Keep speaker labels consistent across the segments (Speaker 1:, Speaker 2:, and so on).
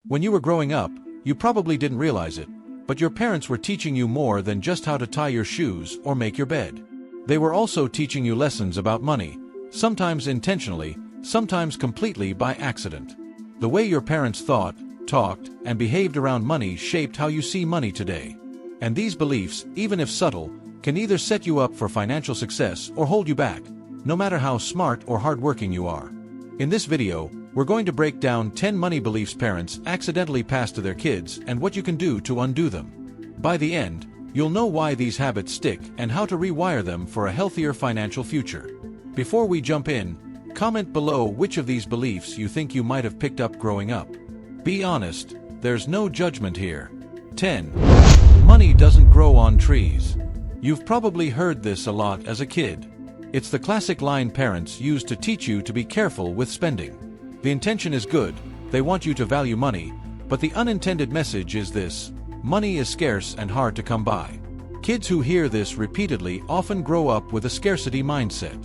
Speaker 1: When you were growing up, you probably didn't realize it, but your parents were teaching you more than just how to tie your shoes or make your bed. They were also teaching you lessons about money, sometimes intentionally, sometimes completely by accident. The way your parents thought, talked, and behaved around money shaped how you see money today. And these beliefs, even if subtle, can either set you up for financial success or hold you back, no matter how smart or hardworking you are. In this video, we're going to break down 10 money beliefs parents accidentally pass to their kids and what you can do to undo them. By the end, you'll know why these habits stick and how to rewire them for a healthier financial future. Before we jump in, comment below which of these beliefs you think you might have picked up growing up. Be honest, there's no judgment here. 10. Money doesn't grow on trees. You've probably heard this a lot as a kid. It's the classic line parents use to teach you to be careful with spending. The intention is good, they want you to value money, but the unintended message is this: money is scarce and hard to come by. Kids who hear this repeatedly often grow up with a scarcity mindset.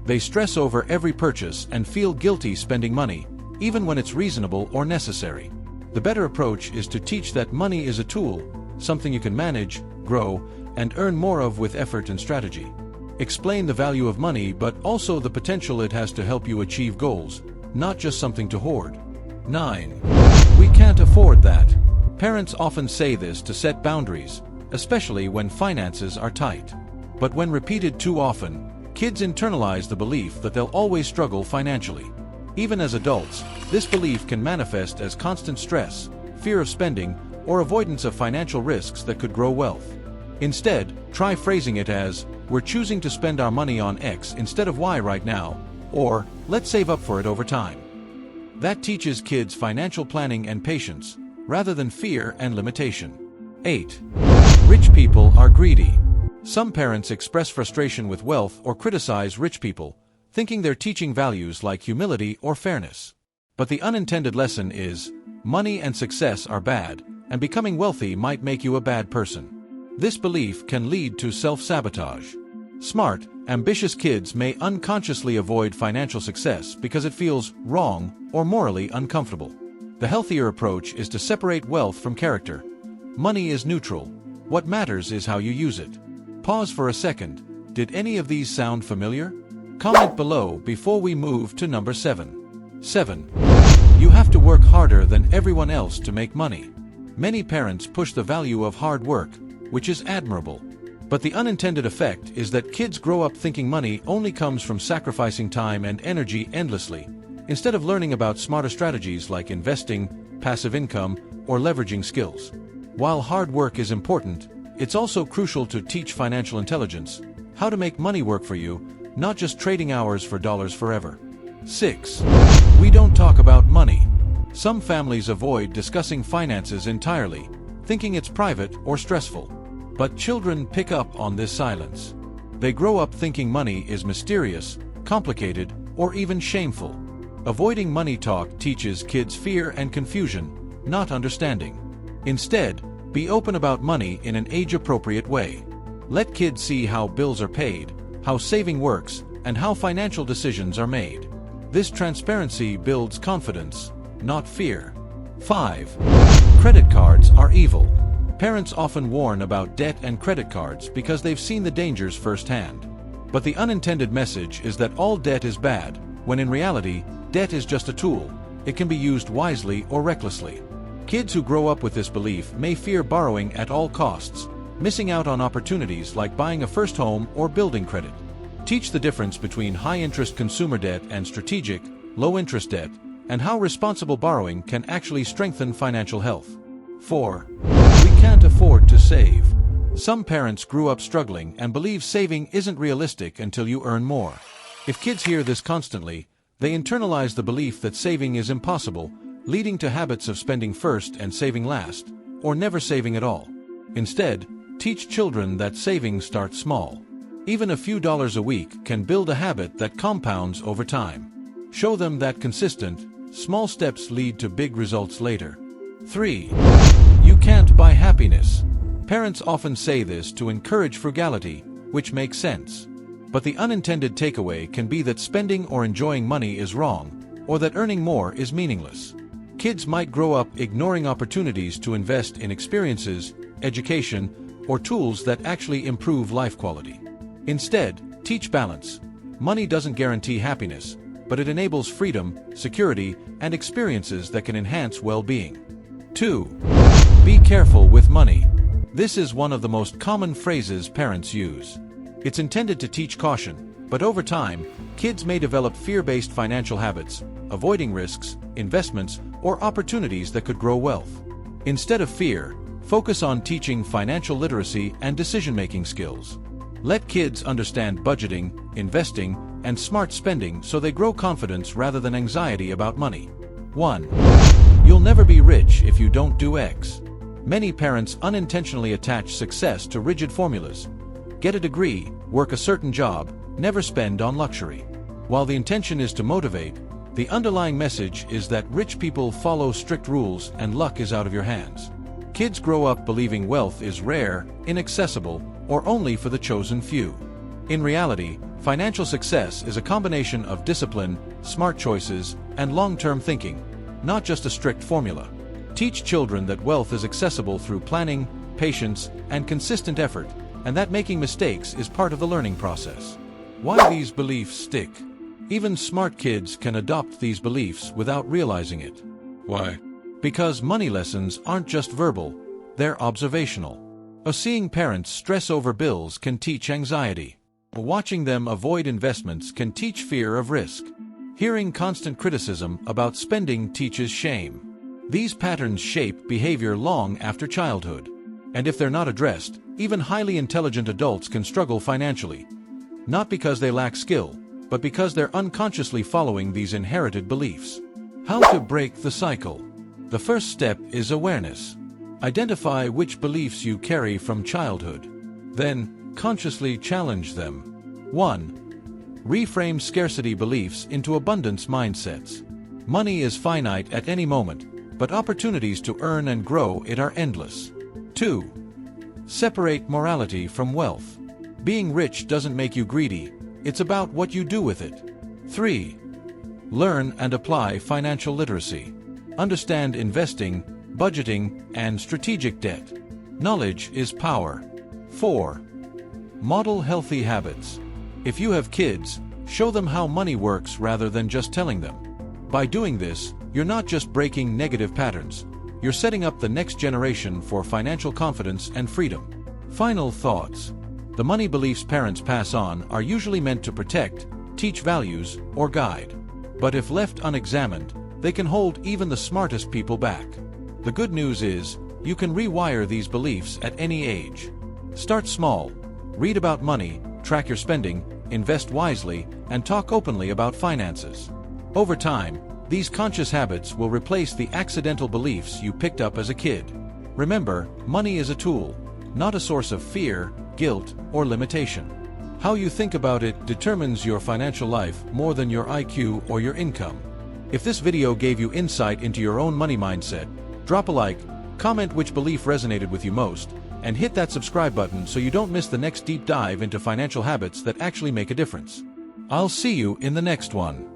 Speaker 1: They stress over every purchase and feel guilty spending money, even when it's reasonable or necessary. The better approach is to teach that money is a tool, something you can manage, grow, and earn more of with effort and strategy. Explain the value of money but also the potential it has to help you achieve goals, not just something to hoard. 9. We can't afford that. Parents often say this to set boundaries, especially when finances are tight. But when repeated too often, kids internalize the belief that they'll always struggle financially. Even as adults, this belief can manifest as constant stress, fear of spending, or avoidance of financial risks that could grow wealth. Instead, try phrasing it as, "We're choosing to spend our money on X instead of Y right now," or "Let's save up for it over time." That teaches kids financial planning and patience, rather than fear and limitation. 8. Rich people are greedy. Some parents express frustration with wealth or criticize rich people, thinking they're teaching values like humility or fairness. But the unintended lesson is, money and success are bad, and becoming wealthy might make you a bad person. This belief can lead to self-sabotage. Smart, ambitious kids may unconsciously avoid financial success because it feels wrong or morally uncomfortable. The healthier approach is to separate wealth from character. Money is neutral. What matters is how you use it. Pause for a second. Did any of these sound familiar? Comment below before we move to number 7. 7. You have to work harder than everyone else to make money. Many parents push the value of hard work, which is admirable. But the unintended effect is that kids grow up thinking money only comes from sacrificing time and energy endlessly, instead of learning about smarter strategies like investing, passive income, or leveraging skills. While hard work is important, it's also crucial to teach financial intelligence, how to make money work for you, not just trading hours for dollars forever. 6. We don't talk about money. Some families avoid discussing finances entirely, thinking it's private or stressful. But children pick up on this silence. They grow up thinking money is mysterious, complicated, or even shameful. Avoiding money talk teaches kids fear and confusion, not understanding. Instead, be open about money in an age-appropriate way. Let kids see how bills are paid, how saving works, and how financial decisions are made. This transparency builds confidence, not fear. 5. Credit cards are evil. Parents often warn about debt and credit cards because they've seen the dangers firsthand. But the unintended message is that all debt is bad, when in reality, debt is just a tool. It can be used wisely or recklessly. Kids who grow up with this belief may fear borrowing at all costs, missing out on opportunities like buying a first home or building credit. Teach the difference between high-interest consumer debt and strategic, low-interest debt, and how responsible borrowing can actually strengthen financial health. 4. We can't afford to save. Some parents grew up struggling and believe saving isn't realistic until you earn more. If kids hear this constantly, they internalize the belief that saving is impossible, leading to habits of spending first and saving last, or never saving at all. Instead, teach children that saving starts small. Even a few dollars a week can build a habit that compounds over time. Show them that consistent, small steps lead to big results later. 3. You can't buy happiness. Parents often say this to encourage frugality, which makes sense. But the unintended takeaway can be that spending or enjoying money is wrong, or that earning more is meaningless. Kids might grow up ignoring opportunities to invest in experiences, education, or tools that actually improve life quality. Instead, teach balance. Money doesn't guarantee happiness, but it enables freedom, security, and experiences that can enhance well-being. 2. Be careful with money. This is one of the most common phrases parents use. It's intended to teach caution, but over time, kids may develop fear-based financial habits, avoiding risks, investments, or opportunities that could grow wealth. Instead of fear, focus on teaching financial literacy and decision-making skills. Let kids understand budgeting, investing, and smart spending so they grow confidence rather than anxiety about money. 1. You'll never be rich if you don't do X. Many parents unintentionally attach success to rigid formulas. Get a degree, work a certain job, never spend on luxury. While the intention is to motivate, the underlying message is that rich people follow strict rules and luck is out of your hands. Kids grow up believing wealth is rare, inaccessible, or only for the chosen few. In reality, financial success is a combination of discipline, smart choices, and long-term thinking, not just a strict formula. Teach children that wealth is accessible through planning, patience, and consistent effort, and that making mistakes is part of the learning process. Why these beliefs stick? Even smart kids can adopt these beliefs without realizing it. Why? Because money lessons aren't just verbal, they're observational. Seeing parents stress over bills can teach anxiety. Watching them avoid investments can teach fear of risk. Hearing constant criticism about spending teaches shame. These patterns shape behavior long after childhood. And if they're not addressed, even highly intelligent adults can struggle financially. Not because they lack skill, but because they're unconsciously following these inherited beliefs. How to break the cycle? The first step is awareness. Identify which beliefs you carry from childhood. Then, consciously challenge them. 1. Reframe scarcity beliefs into abundance mindsets. Money is finite at any moment, but opportunities to earn and grow it are endless. 2. Separate morality from wealth. Being rich doesn't make you greedy, it's about what you do with it. 3. Learn and apply financial literacy. Understand investing, budgeting, and strategic debt. Knowledge is power. 4. Model healthy habits. If you have kids, show them how money works rather than just telling them. By doing this, you're not just breaking negative patterns, you're setting up the next generation for financial confidence and freedom. Final thoughts. The money beliefs parents pass on are usually meant to protect, teach values, or guide. But if left unexamined, they can hold even the smartest people back. The good news is, you can rewire these beliefs at any age. Start small. Read about money, track your spending, invest wisely, and talk openly about finances. Over time, these conscious habits will replace the accidental beliefs you picked up as a kid. Remember, money is a tool, not a source of fear, guilt, or limitation. How you think about it determines your financial life more than your IQ or your income. If this video gave you insight into your own money mindset, drop a like, comment which belief resonated with you most, and hit that subscribe button so you don't miss the next deep dive into financial habits that actually make a difference. I'll see you in the next one.